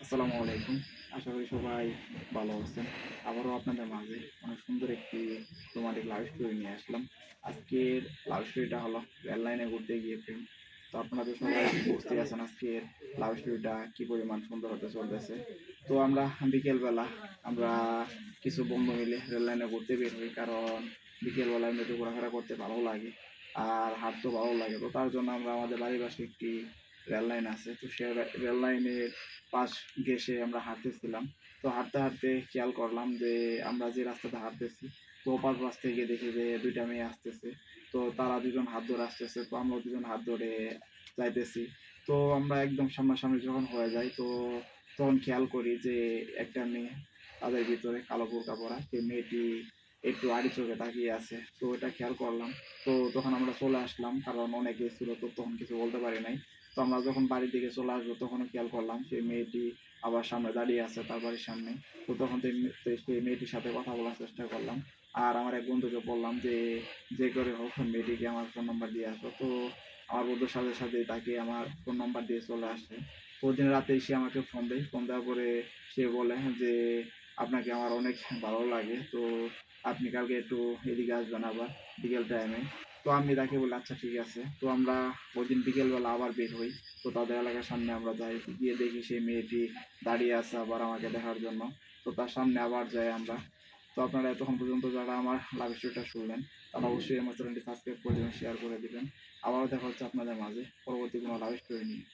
আসসালামু আলাইকুম। আশা করি সবাই ভালো আছেন। আবারও আপনাদের মাঝে অনেক সুন্দর একটি রোমান্টিক লাভ স্টোরি নিয়ে আসলাম। আজকের লাভ স্টোরিটা হলো রেল লাইনে ঘুরতে গিয়ে প্রেম। তো আপনারা তো সবাই বুঝতেই আছেন আজকের লাভ স্টোরিটা কি পরিমাণ সুন্দর হতে চলতেছে। তো আমরা বিকেলবেলা আমরা কিছু বন্ধু মিলে রেল লাইনে ঘুরতে বের হই, কারণ বিকেলবেলা এমনিতে ঘোরাফেরা করতে ভালো লাগে আর হাঁটতেও ভালো লাগে। তো তার জন্য আমরা আমাদের বাড়ির পাশে একটি রেল লাইন আছে। তো সে রেল লাইনের পাশ ঘেঁষে আমরা হাঁটতেছিলাম। তো হাঁটতে হাঁটতে খেয়াল করলাম যে আমরা যে রাস্তাতে হাঁটতেছি, তো ওপার পাশ থেকে দেখি যে দুইটা মেয়ে আসতেছে। তো তারা দুজন হাত ধরে আসতেছে, তো আমরা দুজন হাত ধরে যাইতেছি। তো আমরা একদম সামনাসামনি যখন হয়ে যাই, তো তখন খেয়াল করি যে একটা মেয়ে তাদের ভিতরে কালো বোরকা পরা, সেই মেয়েটি একটু আড়ি চোখে তাকিয়ে আছে। তো এটা খেয়াল করলাম। তো তখন আমরা চলে আসলাম, কারণ অনেকে ছিল, তো তখন কিছু বলতে পারি নাই। তো আমরা যখন বাড়ির দিকে চলে আসবো, তখনও খেয়াল করলাম সেই মেয়েটি আবার সামনে দাঁড়িয়ে আছে তার বাড়ির সামনে। তো তখন সেই মেয়েটির সাথে কথা বলার চেষ্টা করলাম। আর আমার এক বন্ধুকে বললাম যে যে করে হোক মেয়েটিকে আমার ফোন নাম্বার দিয়ে আসো। তো আমার বন্ধুর সাথে সাথে তাকে আমার ফোন নাম্বার দিয়ে চলে আসে। তো ওদিন রাতে সে আমাকে ফোন দেয়। ফোন দেওয়ার পরে সে বলে যে আপনাকে আমার অনেক ভালো লাগে, তো আপনি কালকে একটু এদিকে আসবেন আবার বিকেল টাইমে। তো আমি তাকে বলি আচ্ছা ঠিক আছে। তো আমরা ওই দিন বিকেলবেলা আবার বের হই। তো তাদের এলাকার সামনে আমরা যাই, গিয়ে দেখি সেই মেয়েটি দাঁড়িয়ে আছে আবার আমাকে দেখার জন্য। তো তার সামনে আবার যাই আমরা। তো আপনারা এতক্ষণ পর্যন্ত যারা আমার লাভ স্টোরিটা শুনলেন, তারা অবশ্যই আমার চ্যানেলটি সাবস্ক্রাইব করে দেবেন, শেয়ার করে দিবেন। আবারও দেখা হচ্ছে আপনাদের মাঝে পরবর্তী কোনো লাভ স্টোরি নিয়ে।